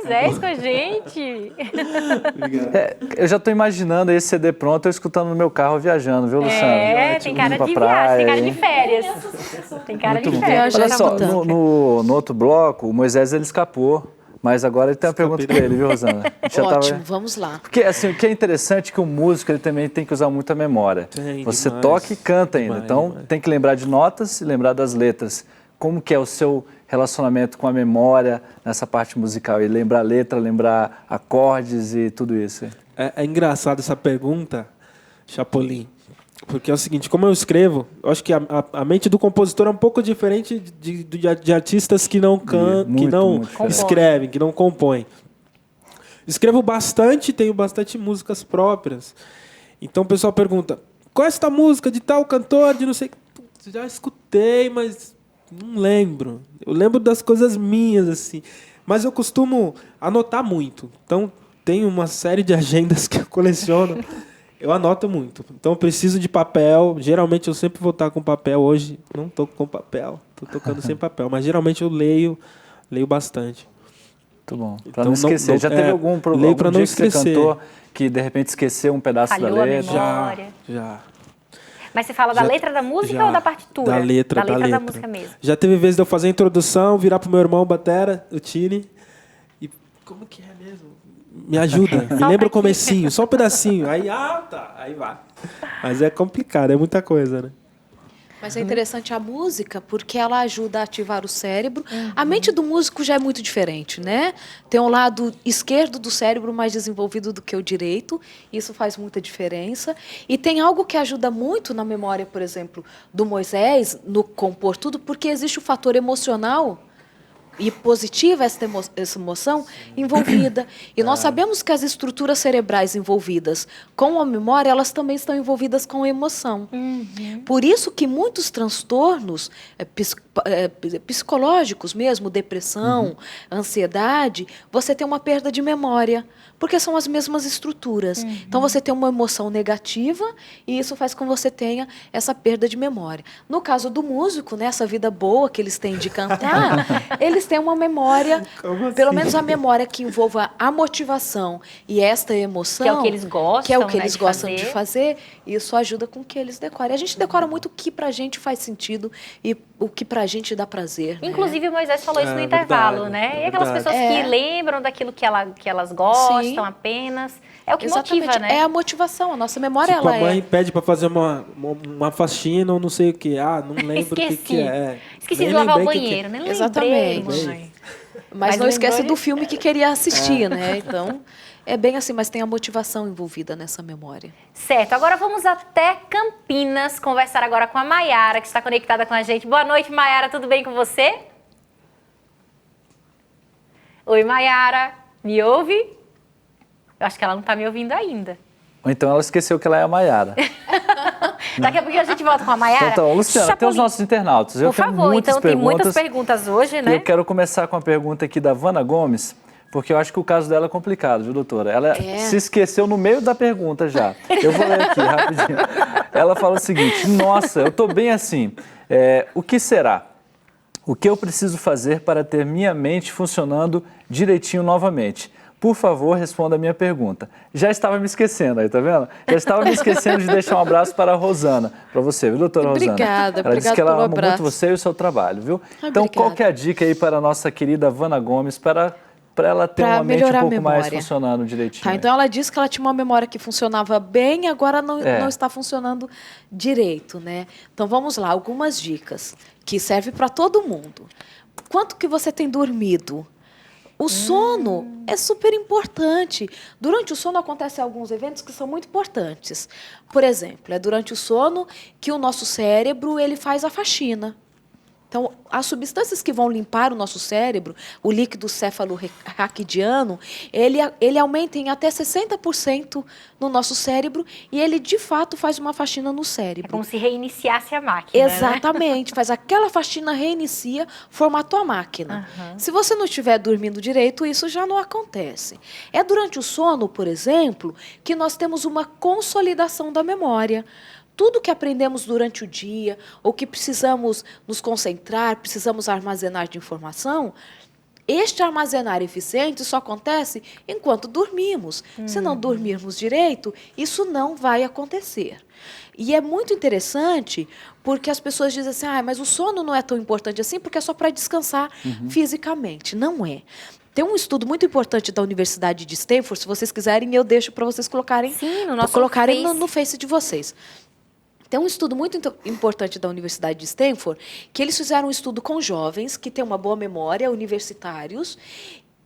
Moisés com a gente. Eu já estou imaginando esse CD pronto, eu escutando no meu carro viajando, viu, Luciano? Tem cara de viagem, tem cara de férias. Tem cara de férias. Olha só, no outro bloco, o Moisés ele escapou. Mas agora ele tem uma pergunta para ele, viu, Rosana? Ótimo, vamos lá. Porque assim, o que é interessante é que o músico ele também tem que usar muita memória. Você toca e canta ainda, então tem que lembrar de notas e lembrar das letras. Como que é o seu relacionamento com a memória nessa parte musical? E lembrar letra, lembrar acordes e tudo isso. É engraçado essa pergunta, Chapolin. Porque é o seguinte, como eu escrevo, eu acho que a mente do compositor é um pouco diferente de artistas que não escrevem, que não compõem. Escrevo bastante, tenho bastante músicas próprias. Então o pessoal pergunta, qual é esta música de tal cantor, de não sei... Já escutei, mas não lembro. Eu lembro das coisas minhas, assim. Mas eu costumo anotar muito. Então tenho uma série de agendas que eu coleciono. Eu anoto muito. Então, eu preciso de papel. Geralmente, eu sempre vou estar com papel. Hoje, não estou com papel. Estou tocando sem papel. Mas, geralmente, eu leio bastante. Muito bom. Para não esquecer. Já teve algum problema? Leio para não esquecer. Você cantou que, de repente, esqueceu um pedaço da letra? Já. Mas você fala da letra da música ou da partitura? Da letra da música mesmo. Já teve vezes de eu fazer a introdução, virar pro meu irmão batera, o Tini. E como que é mesmo? Me ajuda, me lembra o comecinho, só um pedacinho. Aí, aí vai. Mas é complicado, é muita coisa, né? Mas é interessante a música porque ela ajuda a ativar o cérebro. A mente do músico já é muito diferente, né? Tem um lado esquerdo do cérebro mais desenvolvido do que o direito. Isso faz muita diferença. E tem algo que ajuda muito na memória, por exemplo, do Moisés, no compor tudo, porque existe o fator emocional e positiva essa emoção envolvida. E nós sabemos que as estruturas cerebrais envolvidas com a memória, elas também estão envolvidas com a emoção. Por isso que muitos transtornos psicológicos mesmo, depressão, ansiedade, você tem uma perda de memória, porque são as mesmas estruturas. Então, você tem uma emoção negativa e isso faz com que você tenha essa perda de memória. No caso do músico, né, essa vida boa que eles têm de cantar, eles têm uma memória, pelo menos a memória que envolva a motivação e esta emoção, que é o que eles gostam, que é o que eles gostam de fazer, isso ajuda com que eles decorem. A gente decora muito o que pra gente faz sentido e o que pra gente dá prazer. Inclusive, o Moisés falou isso no intervalo, né? E aquelas pessoas que lembram daquilo que elas gostam apenas. É o que motiva, né? É a motivação, a nossa memória, tipo, a mãe pede para fazer uma faxina ou não sei o que. Não lembro o que é. Esqueci de lavar o banheiro, nem lembrei. Exatamente. Mãe. Mas não esquece do filme que queria assistir, né? Então, é bem assim, mas tem a motivação envolvida nessa memória. Certo, agora vamos até Campinas, conversar agora com a Maiara, que está conectada com a gente. Boa noite, Maiara, tudo bem com você? Oi, Maiara, me ouve? Eu acho que ela não está me ouvindo ainda. Ou então ela esqueceu que ela é a Maiara. Daqui a pouquinho a gente volta com a Maiara. Então, Luciana, tem os nossos internautas. Por favor, então tem muitas perguntas hoje, né? Eu quero começar com a pergunta aqui da Vana Gomes, porque eu acho que o caso dela é complicado, viu, doutora? Ela se esqueceu no meio da pergunta já. Eu vou ler aqui rapidinho. Ela fala o seguinte: nossa, eu estou bem assim. O que será? O que eu preciso fazer para ter minha mente funcionando direitinho novamente? Por favor, responda a minha pergunta. Já estava me esquecendo aí, tá vendo? Já estava me esquecendo de deixar um abraço para a Rosana, para você, viu, doutora Rosana? Obrigada, ela disse que ela ama muito você e o seu trabalho, viu? Então, qual que é a dica aí para a nossa querida Vana Gomes para ela ter uma mente um pouco mais funcionando direitinho? Tá, então ela disse que ela tinha uma memória que funcionava bem, agora não está funcionando direito, né? Então vamos lá, algumas dicas que servem para todo mundo. Quanto que você tem dormido? O sono é super importante. Durante o sono acontecem alguns eventos que são muito importantes. Por exemplo, é durante o sono que o nosso cérebro ele faz a faxina. Então, as substâncias que vão limpar o nosso cérebro, o líquido cefalorraquidiano, ele aumenta em até 60% no nosso cérebro e ele, de fato, faz uma faxina no cérebro. É como se reiniciasse a máquina, exatamente. Né? Faz aquela faxina, reinicia, formatou a máquina. Se você não estiver dormindo direito, isso já não acontece. É durante o sono, por exemplo, que nós temos uma consolidação da memória. Tudo que aprendemos durante o dia, ou que precisamos nos concentrar, precisamos armazenar de informação, Este armazenar eficiente só acontece enquanto dormimos. Se não dormirmos direito, isso não vai acontecer. E é muito interessante porque as pessoas dizem assim, mas o sono não é tão importante assim porque é só para descansar fisicamente. Não é. Tem um estudo muito importante da Universidade de Stanford, se vocês quiserem, eu deixo para vocês colocarem, no Face de vocês. Tem um estudo muito importante da Universidade de Stanford, que eles fizeram um estudo com jovens que têm uma boa memória, universitários,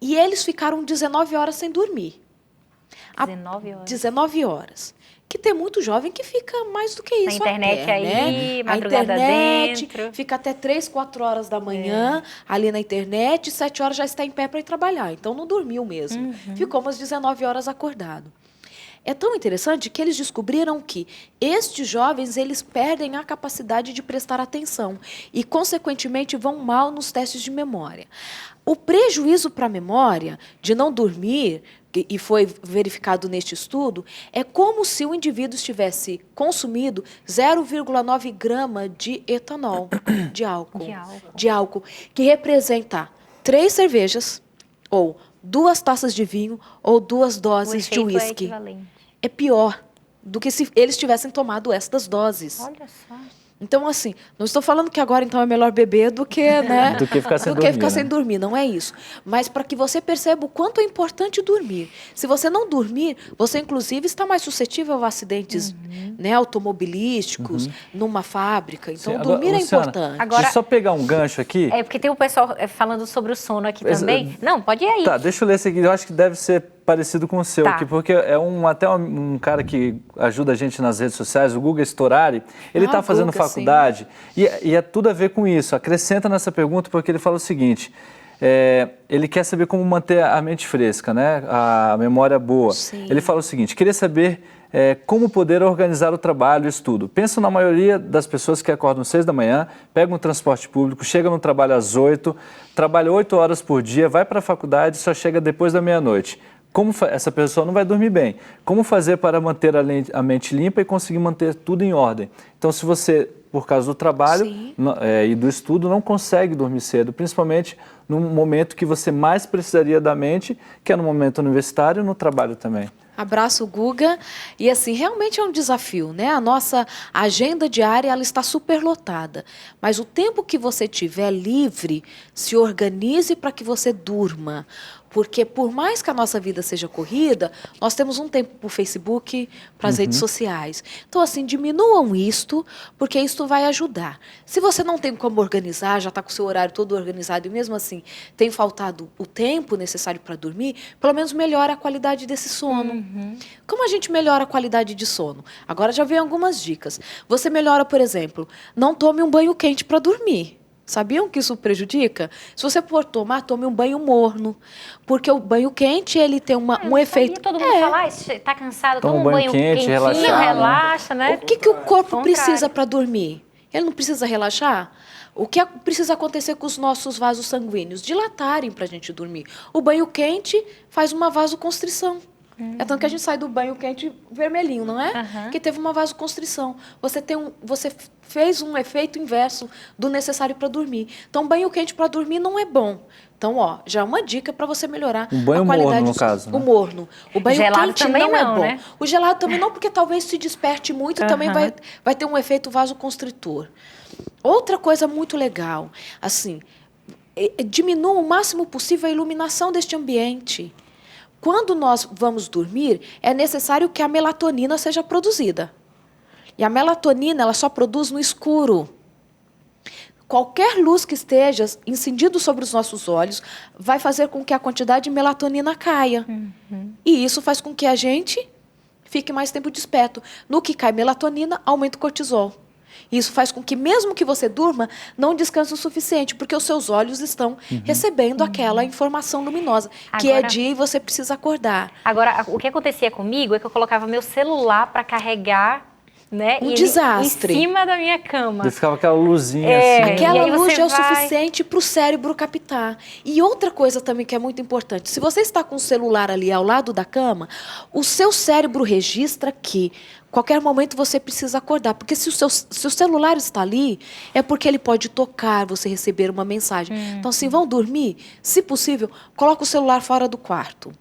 e eles ficaram 19 horas sem dormir. 19 horas? 19 horas. Que tem muito jovem que fica mais do que isso. Na internet até, aí, né? madrugada dentro. Fica até 3, 4 horas da manhã ali na internet, 7 horas já está em pé para ir trabalhar. Então, não dormiu mesmo. Ficou umas 19 horas acordado. É tão interessante que eles descobriram que estes jovens, eles perdem a capacidade de prestar atenção e, consequentemente, vão mal nos testes de memória. O prejuízo para a memória de não dormir, e foi verificado neste estudo, é como se o indivíduo estivesse consumido 0,9 grama de etanol, de álcool, que representa 3 cervejas, ou 2 taças de vinho, ou 2 doses de uísque. É pior do que se eles tivessem tomado estas doses. Olha só. Então, assim, não estou falando que agora então é melhor beber do que, né, do que ficar sem dormir, não é isso. Mas para que você perceba o quanto é importante dormir. Se você não dormir, você inclusive está mais suscetível a acidentes né, automobilísticos, numa fábrica. Então, agora, dormir Luciana, é importante. Agora, deixa eu só pegar um gancho aqui. É, porque tem o pessoal falando sobre o sono aqui também. Não, pode ir aí. Tá, deixa eu ler esse aqui. Eu acho que deve ser parecido com o seu aqui, porque é até um cara que ajuda a gente nas redes sociais, o Guga Storari, ele está fazendo faculdade e é tudo a ver com isso. Acrescenta nessa pergunta porque ele fala o seguinte, ele quer saber como manter a mente fresca, né? A memória boa. Sim. Ele fala o seguinte, queria saber como poder organizar o trabalho e o estudo. Penso na maioria das pessoas que acordam às 6 da manhã, pegam o transporte público, chegam no trabalho às 8, trabalha 8 horas por dia, vai para a faculdade e só chega depois da meia-noite. Essa pessoa não vai dormir bem. Como fazer para manter a mente limpa e conseguir manter tudo em ordem? Então, se você, por causa do trabalho e do estudo, não consegue dormir cedo, principalmente no momento que você mais precisaria da mente, que é no momento universitário e no trabalho também. Abraço, Guga. E assim, realmente é um desafio, né? A nossa agenda diária, ela está superlotada. Mas o tempo que você tiver livre, se organize para que você durma. Porque por mais que a nossa vida seja corrida, nós temos um tempo para o Facebook, para as redes sociais. Então, assim, diminuam isto, porque isto vai ajudar. Se você não tem como organizar, já está com o seu horário todo organizado e mesmo assim tem faltado o tempo necessário para dormir, pelo menos melhora a qualidade desse sono. Como a gente melhora a qualidade de sono? Agora já veio algumas dicas. Você melhora, por exemplo, não tome um banho quente para dormir. Sabiam que isso prejudica? Se você for tomar, tome um banho morno. Porque o banho quente, ele tem um efeito... Todo mundo fala, está cansado, toma um banho quente, relaxa, né? O que o corpo precisa para dormir? Ele não precisa relaxar? O que precisa acontecer com os nossos vasos sanguíneos? Dilatarem para a gente dormir. O banho quente faz uma vasoconstrição. É tanto que a gente sai do banho quente vermelhinho, não é? Que teve uma vasoconstrição. Você fez um efeito inverso do necessário para dormir. Então, banho quente para dormir não é bom. Então, já é uma dica para você melhorar a qualidade morno, no caso, né? O morno. O banho gelado quente também não é bom. Né? O gelado também não, porque talvez se desperte muito e também vai ter um efeito vasoconstritor. Outra coisa muito legal, assim, diminua o máximo possível a iluminação deste ambiente. Quando nós vamos dormir, é necessário que a melatonina seja produzida. E a melatonina, ela só produz no escuro. Qualquer luz que esteja incidindo sobre os nossos olhos vai fazer com que a quantidade de melatonina caia. E isso faz com que a gente fique mais tempo desperto. No que cai melatonina, aumenta o cortisol. Isso faz com que, mesmo que você durma, não descanse o suficiente, porque os seus olhos estão recebendo aquela informação luminosa, que é dia e você precisa acordar. Agora, o que acontecia comigo é que eu colocava meu celular para carregar né? Um desastre. Em cima da minha cama. E ficava aquela luzinha assim. Aquela luz já é o suficiente para o cérebro captar. E outra coisa também que é muito importante. Se você está com o celular ali ao lado da cama, o seu cérebro registra que qualquer momento você precisa acordar. Porque se o celular está ali, é porque ele pode tocar, você receber uma mensagem. Então, assim, vão dormir? Se possível, coloca o celular fora do quarto.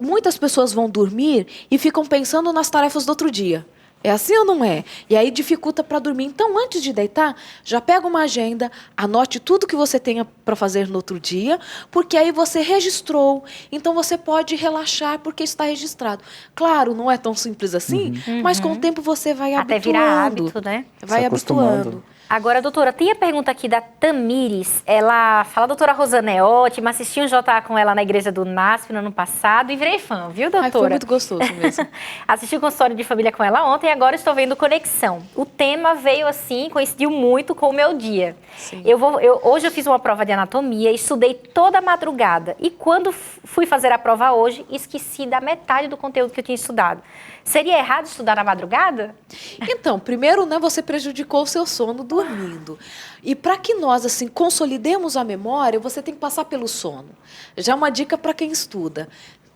Muitas pessoas vão dormir e ficam pensando nas tarefas do outro dia. É assim ou não é? E aí dificulta para dormir. Então, antes de deitar, já pega uma agenda, anote tudo que você tenha para fazer no outro dia, porque aí você registrou. Então, você pode relaxar porque está registrado. Claro, não é tão simples assim, mas com o tempo você vai habituando. Até virar hábito, né? Vai habituando. Agora, doutora, tem a pergunta aqui da Tamires. Ela fala, doutora Rosana é ótima, assisti um JA com ela na igreja do NASP no ano passado e virei fã, viu, doutora? Ai, foi muito gostoso mesmo. Assisti o consultório de família com ela ontem e agora estou vendo Conexão. O tema veio assim, coincidiu muito com o meu dia. Sim. Hoje eu fiz uma prova de anatomia, estudei toda a madrugada e quando fui fazer a prova hoje, esqueci da metade do conteúdo que eu tinha estudado. Seria errado estudar na madrugada? Então, primeiro, né, você prejudicou o seu sono dormindo. E para que nós, assim, consolidemos a memória, você tem que passar pelo sono. Já uma dica para quem estuda.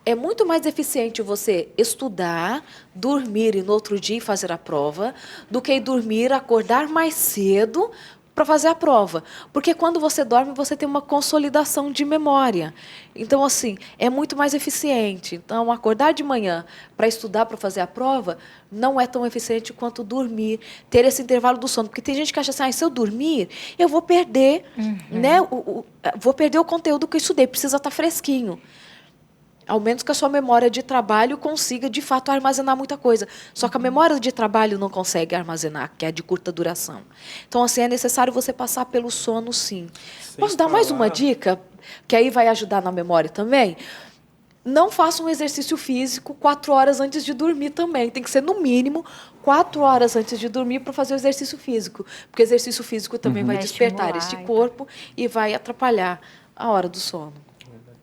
É muito mais eficiente você estudar, dormir e no outro dia fazer a prova, do que dormir, acordar mais cedo para fazer a prova. Porque quando você dorme, você tem uma consolidação de memória. Então, assim, é muito mais eficiente. Então, acordar de manhã para estudar, para fazer a prova, não é tão eficiente quanto dormir, ter esse intervalo do sono. Porque tem gente que acha assim, se eu dormir, eu vou perder, né, vou perder o conteúdo que eu estudei, precisa estar fresquinho. Ao menos que a sua memória de trabalho consiga, de fato, armazenar muita coisa. Só que a memória de trabalho não consegue armazenar, que é de curta duração. Então, assim, é necessário você passar pelo sono, sim. Posso dar mais uma dica? Que aí vai ajudar na memória também? Não faça um exercício físico 4 horas antes de dormir também. Tem que ser, no mínimo, 4 horas antes de dormir para fazer o exercício físico. Porque o exercício físico também vai despertar este corpo e vai atrapalhar a hora do sono.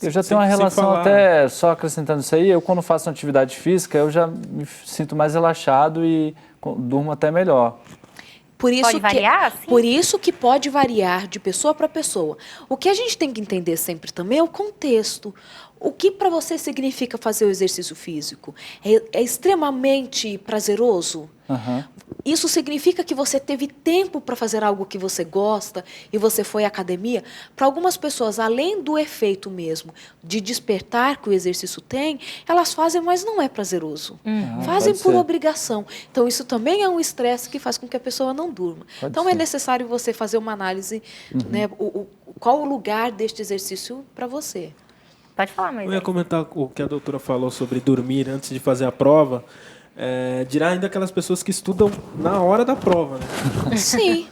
Eu já tenho uma relação até, só acrescentando isso aí, eu quando faço uma atividade física, eu já me sinto mais relaxado e durmo até melhor. Pode variar? Sim. Por isso que pode variar de pessoa para pessoa. O que a gente tem que entender sempre também é o contexto. O que para você significa fazer o exercício físico? É extremamente prazeroso? Isso significa que você teve tempo para fazer algo que você gosta e você foi à academia? Para algumas pessoas, além do efeito mesmo de despertar que o exercício tem, elas fazem, mas não é prazeroso. Fazem por obrigação. Então, isso também é um estresse que faz com que a pessoa não durma. Então, é necessário você fazer uma análise, né, qual o lugar deste exercício para você. Pode falar, mas eu ia comentar o que a doutora falou sobre dormir antes de fazer a prova. Dirá ainda aquelas pessoas que estudam na hora da prova, né? Sim.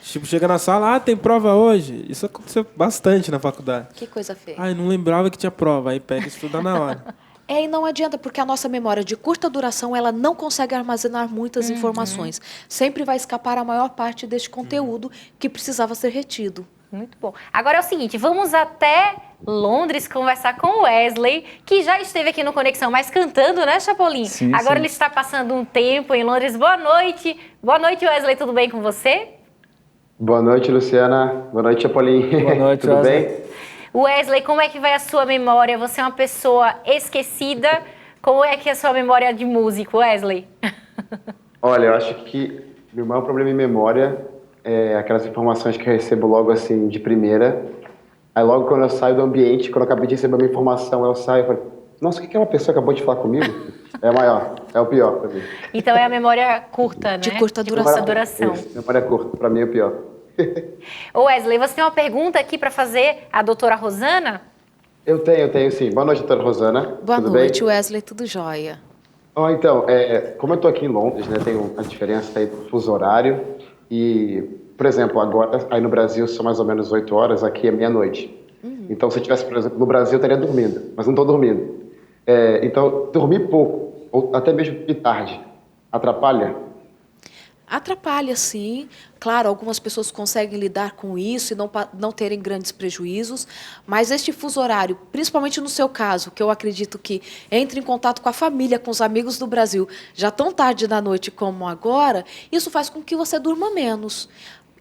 Tipo, chega na sala, tem prova hoje. Isso aconteceu bastante na faculdade. Que coisa feia. Eu não lembrava que tinha prova. Aí pega e estuda na hora. E não adianta, porque a nossa memória de curta duração, ela não consegue armazenar muitas informações. Sempre vai escapar a maior parte deste conteúdo que precisava ser retido. Muito bom. Agora é o seguinte, vamos até Londres conversar com o Wesley, que já esteve aqui no Conexão, mas cantando, né, Chapolin? Sim, Agora ele está passando um tempo em Londres. Boa noite. Boa noite, Wesley. Tudo bem com você? Boa noite, Luciana. Boa noite, Chapolin. Boa noite, Tudo bem? Wesley, como é que vai a sua memória? Você é uma pessoa esquecida. Como é que é a sua memória de músico, Wesley? Olha, eu acho que meu maior problema em memória é aquelas informações que eu recebo logo assim, de primeira. Aí logo quando eu saio do ambiente, quando eu acabei de receber uma informação, eu saio e falo, nossa, o que aquela pessoa acabou de falar comigo? É maior, é o pior pra mim. Então é a memória curta, né? De curta duração. Isso, memória curta, pra mim é o pior. Ô Wesley, você tem uma pergunta aqui para fazer à doutora Rosana? Eu tenho sim. Boa noite, doutora Rosana. Boa Tudo noite, bem? Wesley, tudo jóia. Então, como eu tô aqui em Londres, né, tem uma diferença aí do fuso horário e, por exemplo, agora, aí no Brasil são mais ou menos 8 horas, aqui é meia-noite. Então, se eu estivesse, por exemplo, no Brasil, eu estaria dormindo, mas não estou dormindo. Então, dormir pouco, ou até mesmo de tarde, atrapalha? Atrapalha, sim. Claro, algumas pessoas conseguem lidar com isso e não terem grandes prejuízos, mas este fuso horário, principalmente no seu caso, que eu acredito que entre em contato com a família, com os amigos do Brasil, já tão tarde da noite como agora, isso faz com que você durma menos.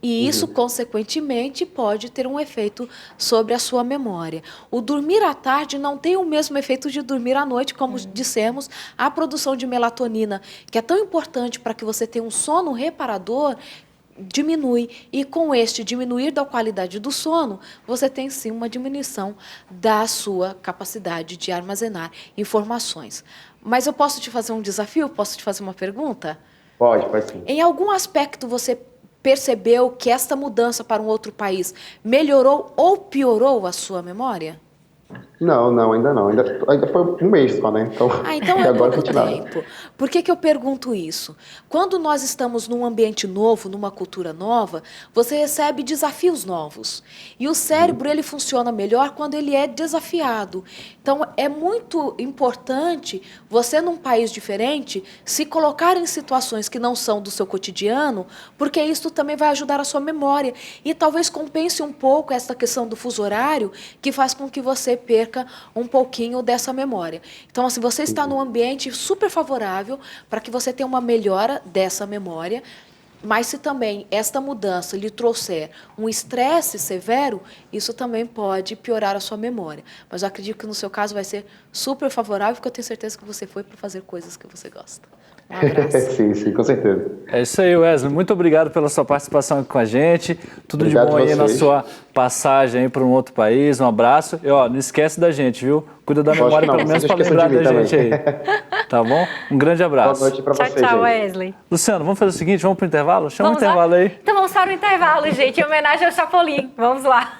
E isso, consequentemente, pode ter um efeito sobre a sua memória. O dormir à tarde não tem o mesmo efeito de dormir à noite, como dissemos. A produção de melatonina, que é tão importante para que você tenha um sono reparador, diminui. E com este diminuir da qualidade do sono, você tem sim uma diminuição da sua capacidade de armazenar informações. Mas eu posso te fazer um desafio? Posso te fazer uma pergunta? Pode sim. Em algum aspecto você percebeu que esta mudança para um outro país melhorou ou piorou a sua memória? Não, ainda não. Ainda foi um mês só, né? Então é pouco tempo. Por que eu pergunto isso? Quando nós estamos num ambiente novo, numa cultura nova, você recebe desafios novos. E o cérebro, ele funciona melhor quando ele é desafiado. Então, é muito importante você, num país diferente, se colocar em situações que não são do seu cotidiano, porque isso também vai ajudar a sua memória. E talvez compense um pouco essa questão do fuso horário, que faz com que você perca um pouquinho dessa memória. Então, assim, você está num ambiente super favorável para que você tenha uma melhora dessa memória, mas se também esta mudança lhe trouxer um estresse severo, isso também pode piorar a sua memória. Mas eu acredito que no seu caso vai ser super favorável, porque eu tenho certeza que você foi para fazer coisas que você gosta. Um abraço. Sim, com certeza. É isso aí, Wesley. Muito obrigado pela sua participação aqui com a gente. Tudo Obrigado de bom aí na vocês. sua passagem para um outro país. Um abraço. E, não esquece da gente, viu? Cuida da Lógico memória que não, pelo menos vocês para esqueçam lembrar de da mim gente aí. Tá bom? Um grande abraço. Boa noite pra Tchau, vocês, tchau, gente. Wesley. Luciano, vamos fazer o seguinte, vamos pro intervalo? Chama o Vamos lá? intervalo aí. Então vamos para o intervalo, gente, em homenagem ao Chapolin. Vamos lá.